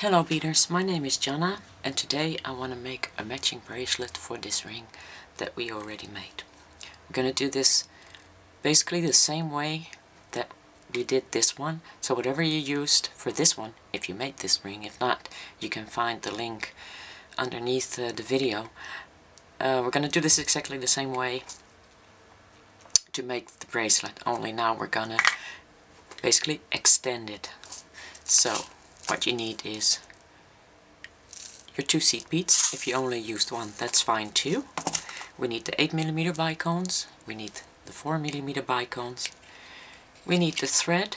Hello beaders, my name is Jana and today I want to make a matching bracelet for this ring that we already made. We're going to do this basically the same way that we did this one, so whatever you used for this one, if you made this ring, if not, you can find the link underneath the video. We're going to do this exactly the same way to make the bracelet, only now we're going to basically extend it. So what you need is your 2 seed beads. If you only used one, that's fine too. We need the 8mm bicones, we need the 4mm bicones, we need the thread,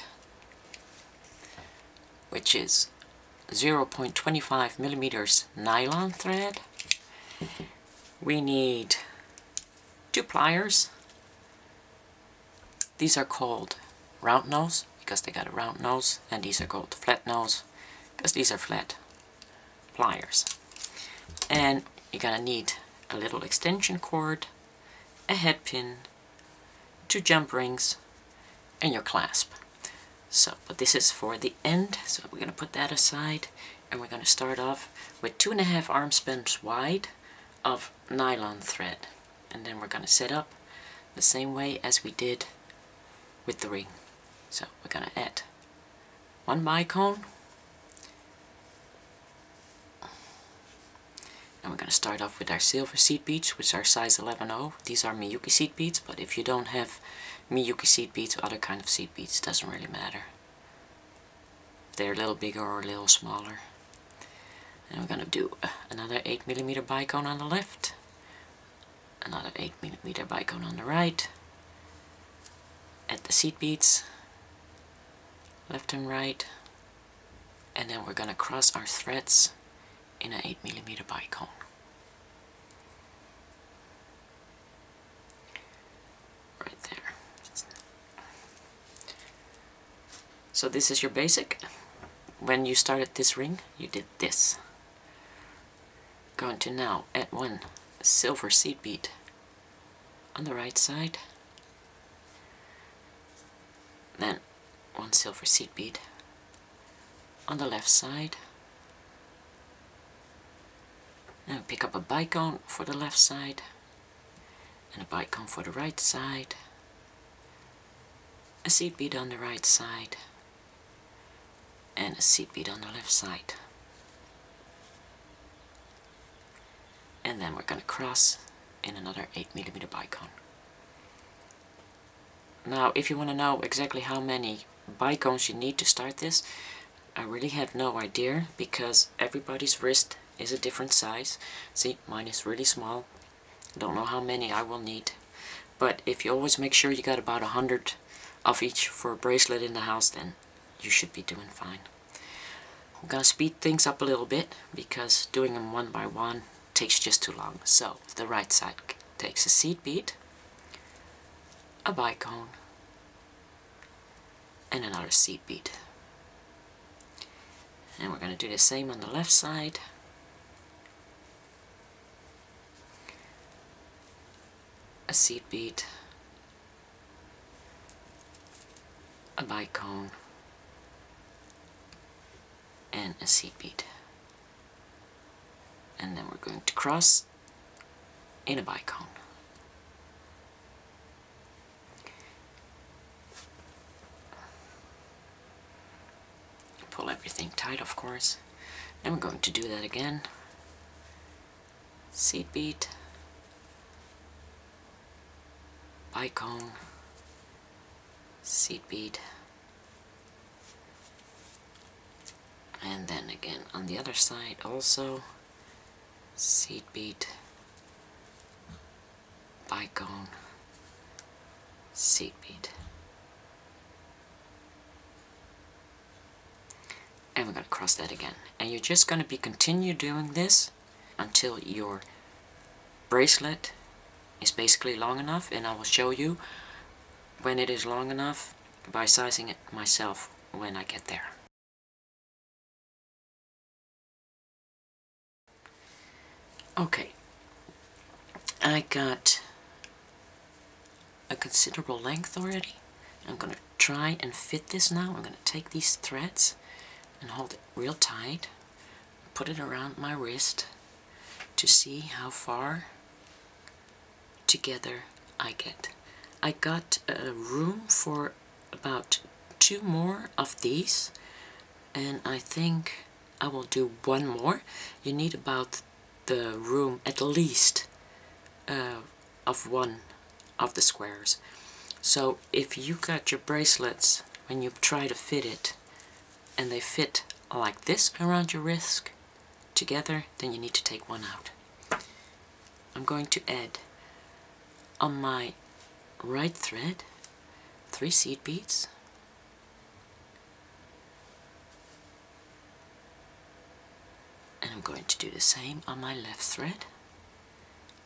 which is 0.25mm nylon thread. We need 2 pliers. These are called round nose because they got a round nose, and these are called flat nose because these are flat pliers. And you're gonna need a little extension cord, a head pin, 2 jump rings, and your clasp. So, but this is for the end, so we're gonna put that aside, and we're gonna start off with 2.5 arm spans wide of nylon thread, and then we're gonna set up the same way as we did with the ring. So we're gonna add 1 bicone, and we're going to start off with our silver seed beads, which are size 11/0. These are Miyuki seed beads, but if you don't have Miyuki seed beads or other kind of seed beads, doesn't really matter. They're a little bigger or a little smaller. And we're going to do another 8mm bicone on the left, another 8mm bicone on the right, add the seed beads, left and right, and then we're going to cross our threads in an 8mm bicone. Right there. So this is your basic. When you started this ring, you did this. Going to now add 1 silver seed bead on the right side, then 1 silver seed bead on the left side. Now pick up a bicone for the left side and a bicone for the right side, a seed bead on the right side, and a seed bead on the left side. And then we're going to cross in another 8mm bicone. Now, if you want to know exactly how many bicones you need to start this, I really have no idea because everybody's wrist is a different size. See, mine is really small. I don't know how many I will need. But if you always make sure you got about 100 of each for a bracelet in the house, then you should be doing fine. I'm gonna speed things up a little bit because doing them one by one takes just too long. So the right side takes a seed bead, a bicone, and another seed bead. And we're going to do the same on the left side. A seed bead, a bicone, and a seed bead. And then we're going to cross in a bicone. Pull everything tight, of course. Then we're going to do that again. Seed bead, bicone, seed bead, and then again on the other side also seed bead, bicone, seed bead. And we're going to cross that again. And you're just going to continue doing this until your bracelet is basically long enough, and I will show you when it is long enough by sizing it myself when I get there. Okay, I got a considerable length already. I'm going to try and fit this now. I'm going to take these threads and hold it real tight. put it around my wrist to see how far together I get. I got room for about 2 more of these, and I think I will do 1 more. You need about the room at least of 1 of the squares. So if you got your bracelets, when you try to fit it, and they fit like this around your wrist together, then you need to take 1 out. I'm going to add on my right thread 3 seed beads, and I'm going to do the same on my left thread,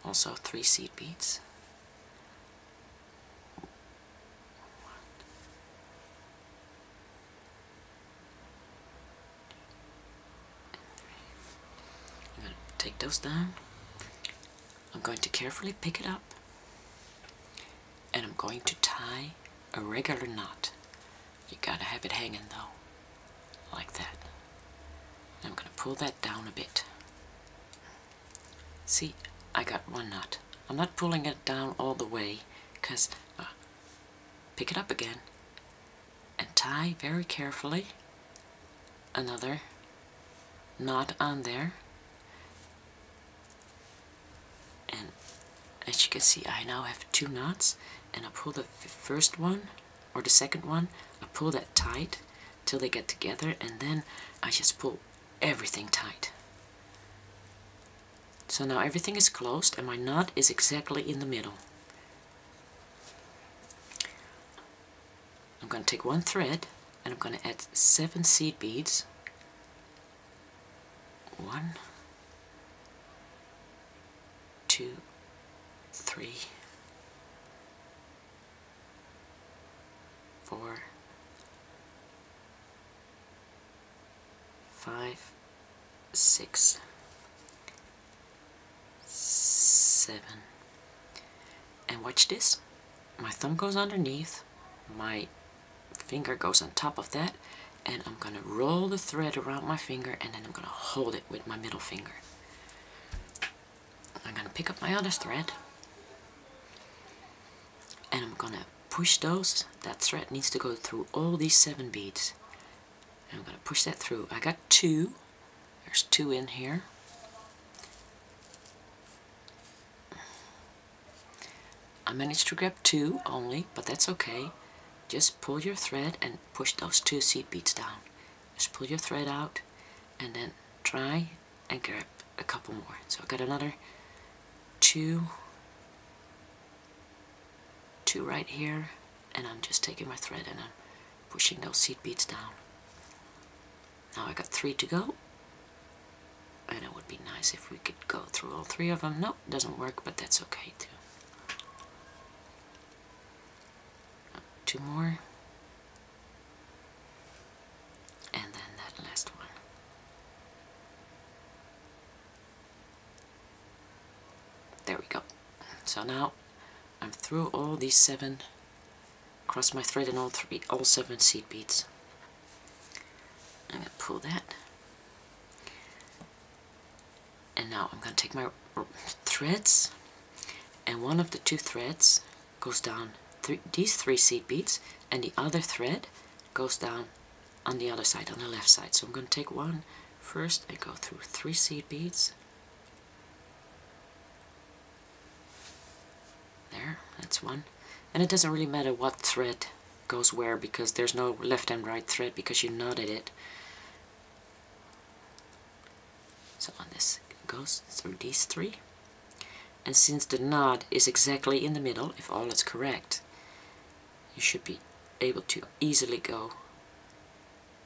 also 3 seed beads. I'm going to take those down. I'm going to carefully pick it up, and I'm going to tie a regular knot. You gotta have it hanging though, like that. And I'm gonna pull that down a bit. See, I got 1 knot. I'm not pulling it down all the way, because pick it up again and tie very carefully another knot on there. And as you can see, I now have 2 knots, and I pull the first one or the second one, I pull that tight till they get together, and then I just pull everything tight. So now everything is closed and my knot is exactly in the middle. I'm going to take 1 thread and I'm going to add 7 seed beads. 1, 2, 3, 4, 5, 6, 7. And watch this. My thumb goes underneath, my finger goes on top of that, and I'm going to roll the thread around my finger, and then I'm going to hold it with my middle finger. I'm going to pick up my other thread, and I'm going to push those. That thread needs to go through all these 7 beads. And I'm going to push that through. I got 2. There's 2 in here. I managed to grab 2 only, but that's okay. Just pull your thread and push those 2 seed beads down. Just pull your thread out and then try and grab a couple more. So I got another 2 right here, and I'm just taking my thread and I'm pushing those seed beads down. Now I got 3 to go, and it would be nice if we could go through all 3 of them. Nope, doesn't work, but that's okay too. 2 more, and then that last one. There we go. So now I'm through all these 7, cross my thread in all 7 seed beads. I'm going to pull that, and now I'm going to take my threads, and one of the 2 threads goes down these 3 seed beads, and the other thread goes down on the other side, on the left side. So I'm going to take one first and go through 3 seed beads. There, that's 1. And it doesn't really matter what thread goes where, because there's no left and right thread because you knotted it. So on this it goes through these 3. And since the knot is exactly in the middle, if all is correct, you should be able to easily go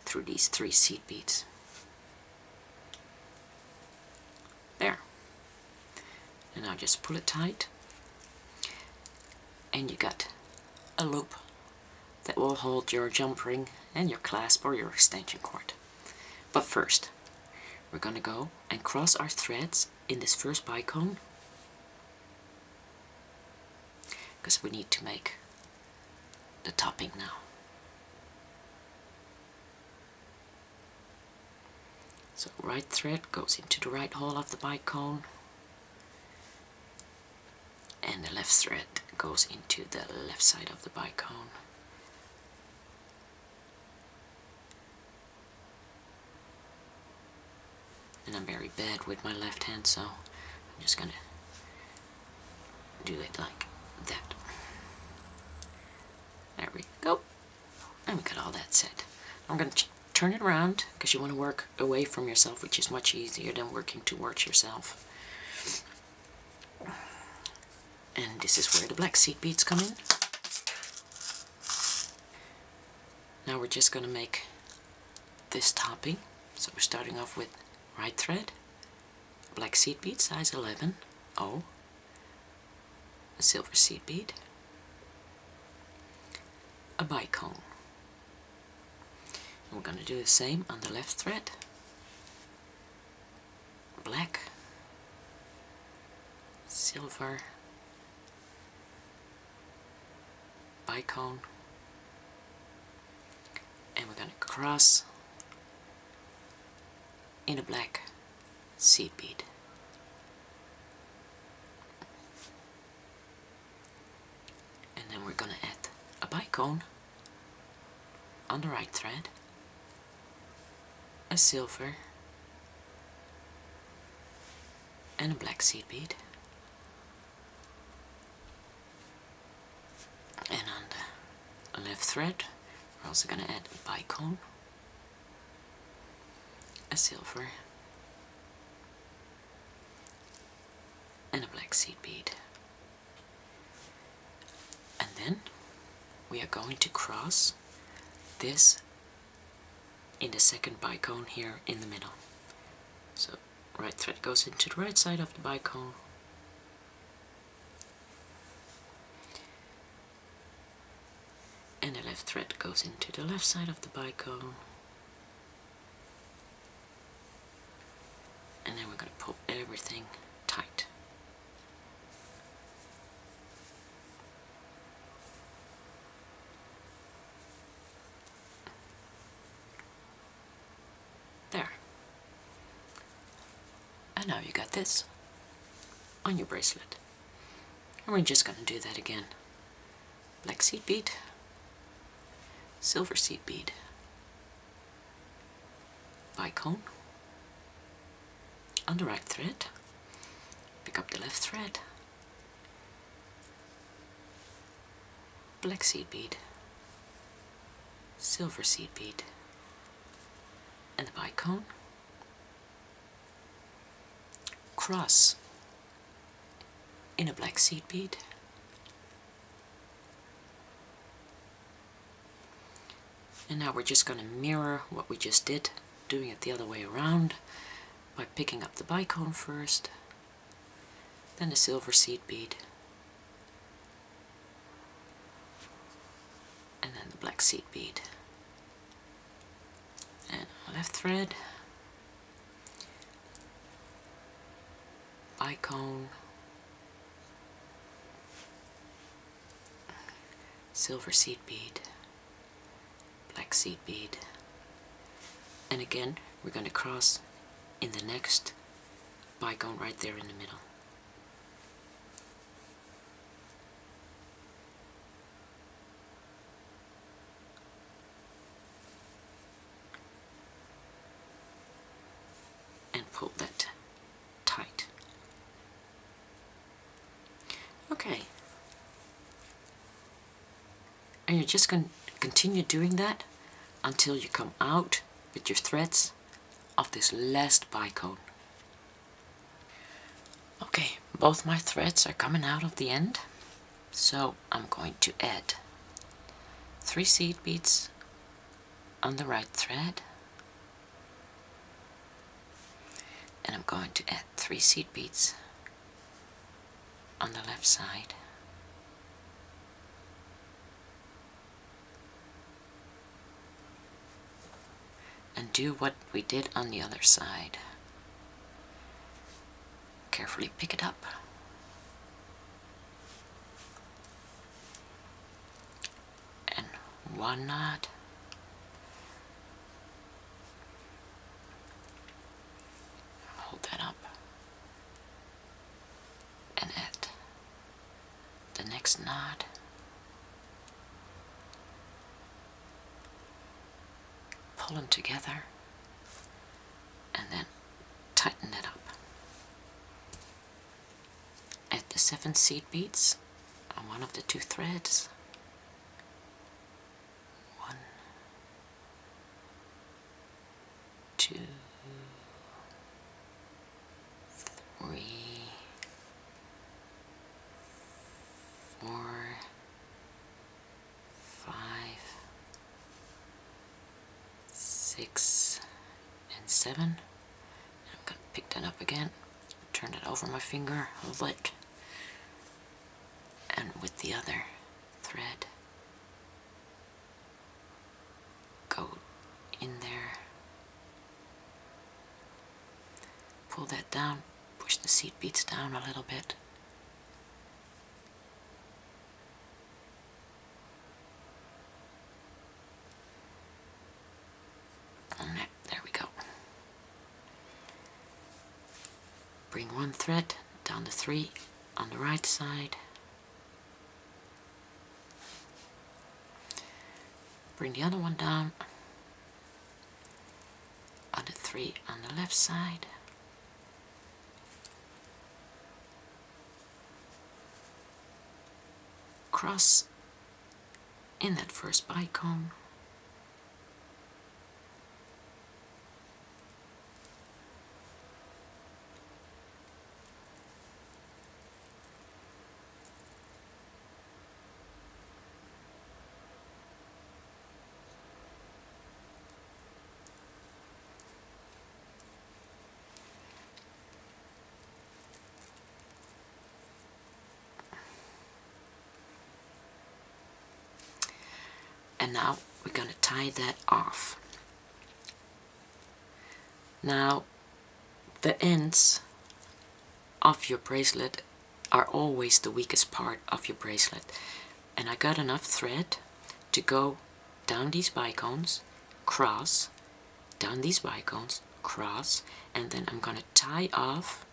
through these 3 seed beads. There. And now just pull it tight, and you got a loop that will hold your jump ring and your clasp or your extension cord. But first, we're going to go and cross our threads in this first bicone, because we need to make the topping now. So right thread goes into the right hole of the bicone, and the left thread goes into the left side of the bicone. And I'm very bad with my left hand, so I'm just gonna do it like that. There we go. And we got all that set. I'm gonna turn it around because you want to work away from yourself, which is much easier than working towards yourself. And this is where the black seed beads come in. Now we're just gonna make this topping. So we're starting off with right thread, black seed bead size 11, O, a silver seed bead, a bicone. We're going to do the same on the left thread, black, silver, bicone, and we're going to cross in a black seed bead. And then we're going to add a bicone on the right thread, a silver, and a black seed bead. And on the left thread, we're also going to add a bicone, a silver, and a black seed bead. And then we are going to cross this in the second bicone here in the middle. So right thread goes into the right side of the bicone, and the left thread goes into the left side of the bicone, and then we're going to pull everything tight. There. And now you got this on your bracelet. And we're just going to do that again. Black seed bead, silver seed bead, bicone on the right thread, pick up the left thread, black seed bead, silver seed bead, and the bicone, cross in a black seed bead, and now we're just going to mirror what we just did, doing it the other way around by picking up the bicone first, then the silver seed bead, and then the black seed bead. And left thread, bicone, silver seed bead, black seed bead, and again we're going to cross in the next bicone right there in the middle. And pull that tight. Okay. And you're just going to continue doing that until you come out with your threads of this last bicone. Okay, both my threads are coming out of the end, so I'm going to add 3 seed beads on the right thread, and I'm going to add 3 seed beads on the left side, and do what we did on the other side. Carefully pick it up and 1 knot, and at the next knot, pull them together and then tighten it up. Add the 7 seed beads on one of the 2 threads. 1, 2, 3, 4, 5, 6, and 7. I'm going to pick that up again, turn it over my finger, hold it, and with the other thread, go in there, pull that down, push the seed beads down a little bit, and there we go. Bring one thread down the 3 on the right side, bring the other one down on the 3 on the left side, cross in that first bicone, and now we're going to tie that off. Now the ends of your bracelet are always the weakest part of your bracelet, and I got enough thread to go down these bicones, cross, down these bicones, cross, and then I'm going to tie off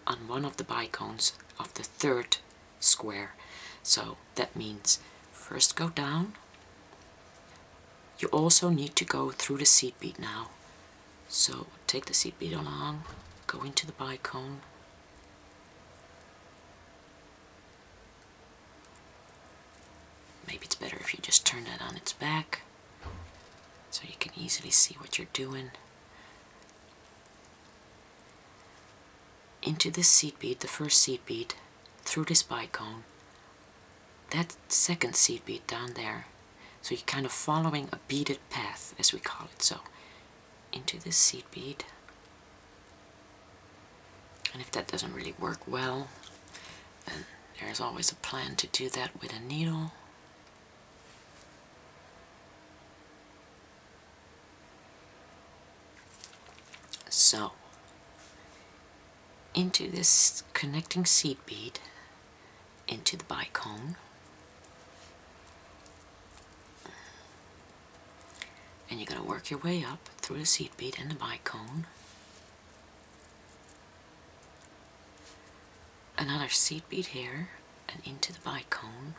on one of the bicones of the 3rd square. So that means first go down. You also need to go through the seed bead now. So take the seed bead along, go into the bicone, maybe it's better if you just turn that on its back so you can easily see what you're doing. Into this seed bead, the first seed bead, through this bicone, that 2nd seed bead down there. So you're kind of following a beaded path, as we call it. So into this seed bead, and if that doesn't really work well, then there's always a plan to do that with a needle. So into this connecting seed bead, into the bicone, and you're going to work your way up through the seed bead and the bicone. Another seed bead here and into the bicone.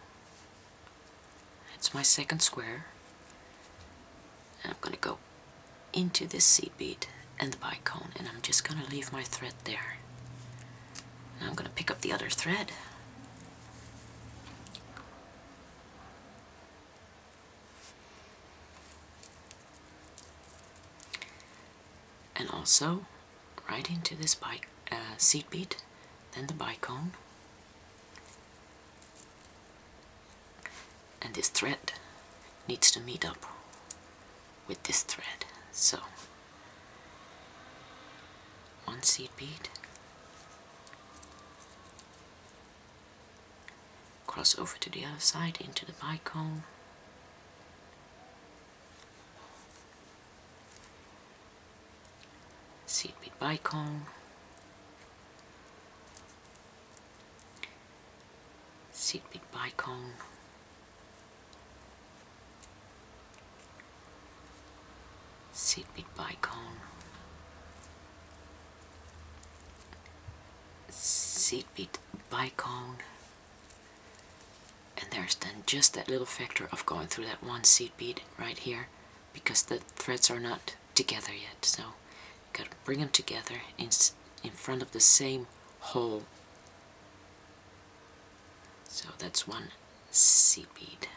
That's my 2nd square. And I'm going to go into this seed bead and the bicone, and I'm just going to leave my thread there. Now I'm going to pick up the other thread. And also right into this seed bead, then the bicone. And this thread needs to meet up with this thread. So, one seed bead, cross over to the other side into the bicone, seed bead bicone, seed bead bicone, seed bead bicone, seed bead bicone, and there's then just that little factor of going through that one seed bead right here, because the threads are not together yet, so you gotta bring them together in front of the same hole. So that's one seed bead.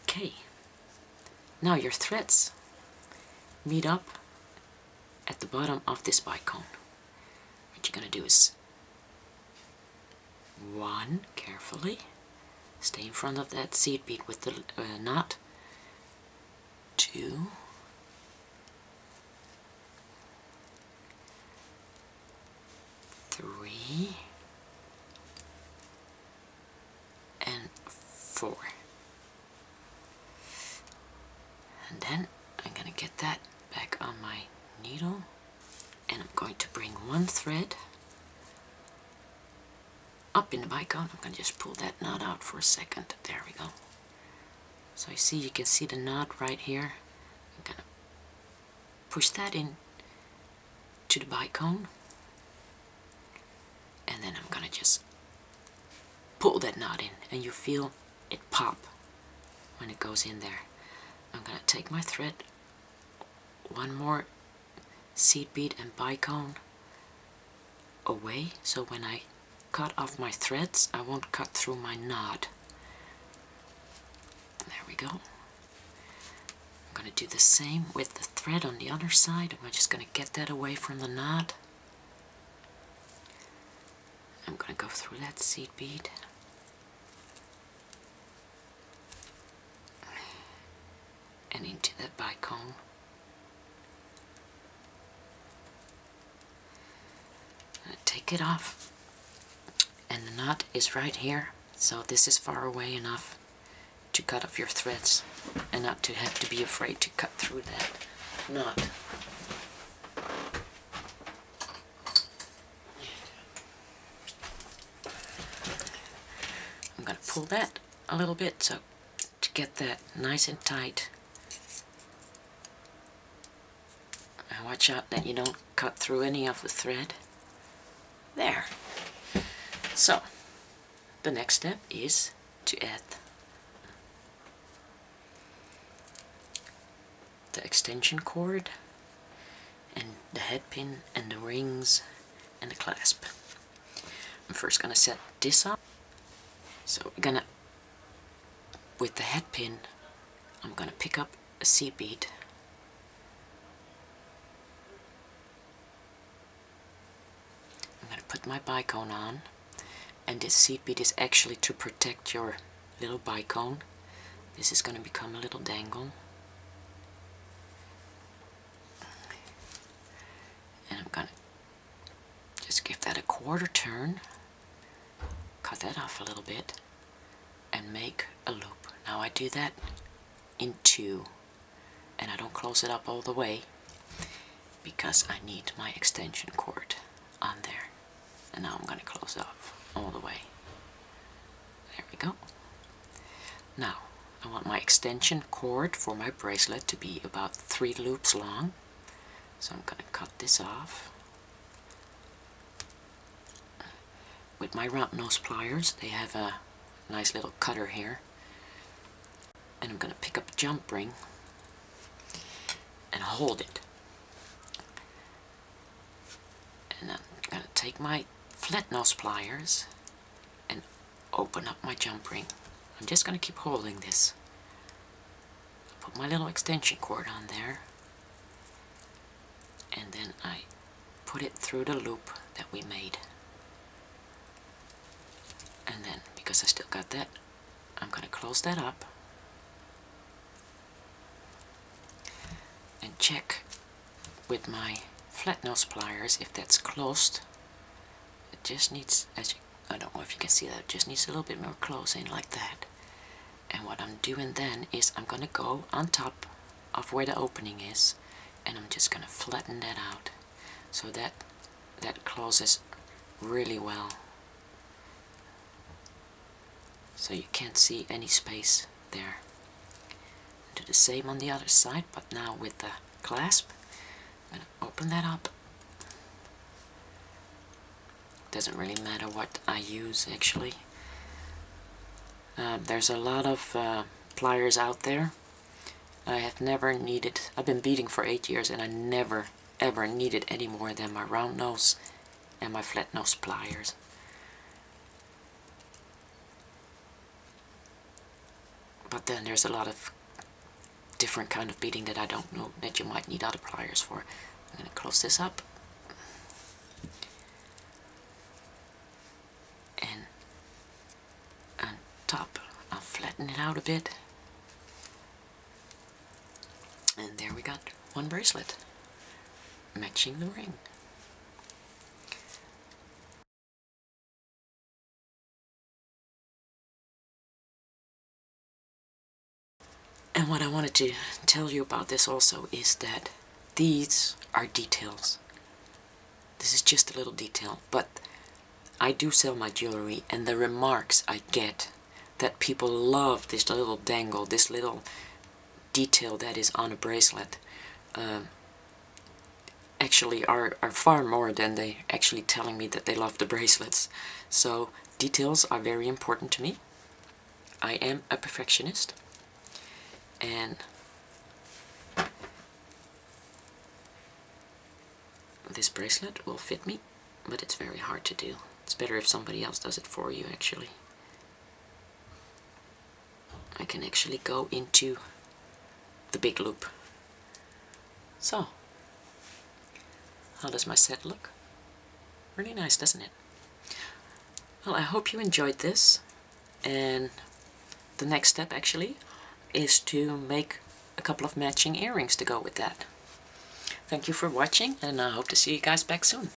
Okay, now your threads meet up at the bottom of this bicone. What you're going to do is one, carefully, stay in front of that seed bead with the knot, two, three, and four. And then I'm going to get that back on my needle, and I'm going to bring one thread up in the bicone. I'm going to just pull that knot out for a second. There we go. So you can see the knot right here. I'm going to push that in to the bicone, and then I'm going to just pull that knot in, and you feel it pop when it goes in there. I'm going to take my thread, one more seed bead and bicone away, so when I cut off my threads I won't cut through my knot. There we go. I'm going to do the same with the thread on the other side. I'm just going to get that away from the knot. I'm going to go through that seed bead. And into that bicone. Take it off, and the knot is right here, so this is far away enough to cut off your threads and not to have to be afraid to cut through that knot. I'm going to pull that a little bit so to get that nice and tight. And watch out that you don't cut through any of the thread. There. So, the next step is to add the extension cord and the head pin and the rings and the clasp. I'm first going to set this up. So we're going to, with the head pin, I'm going to pick up a seed bead. Put my bicone on, and this seed bead is actually to protect your little bicone. This is going to become a little dangle, and I'm going to just give that a quarter turn, cut that off a little bit, and make a loop. Now I do that in two, and I don't close it up all the way because I need my extension cord on there. And now I'm going to close it off all the way. There we go. Now, I want my extension cord for my bracelet to be about 3 loops long. So I'm going to cut this off. With my round nose pliers, they have a nice little cutter here. And I'm going to pick up a jump ring and hold it. And I'm going to take my flat nose pliers and open up my jump ring. I'm just going to keep holding this. Put my little extension cord on there, and then I put it through the loop that we made. And then, because I still got that, I'm going to close that up and check with my flat nose pliers if that's closed. It just needs, I don't know if you can see that, it just needs a little bit more closing like that. And what I'm doing then is I'm going to go on top of where the opening is, and I'm just going to flatten that out so that that closes really well. So you can't see any space there. Do the same on the other side, but now with the clasp. I'm going to open that up. Doesn't really matter what I use actually. There's a lot of pliers out there. I have never needed, I've been beading for 8 years and I never ever needed any more than my round nose and my flat nose pliers. But then there's a lot of different kind of beading that I don't know that you might need other pliers for. I'm going to close this up. And on top, I'll flatten it out a bit. And there we got one bracelet, matching the ring. And what I wanted to tell you about this also is that these are details. This is just a little detail, but I do sell my jewelry, and the remarks I get that people love this little dangle, this little detail that is on a bracelet, actually are far more than they actually telling me that they love the bracelets. So details are very important to me. I am a perfectionist, and this bracelet will fit me, but it's very hard to do. It's better if somebody else does it for you actually. I can actually go into the big loop. So, how does my set look? Really nice, doesn't it? Well, I hope you enjoyed this, and the next step actually is to make a couple of matching earrings to go with that. Thank you for watching, and I hope to see you guys back soon.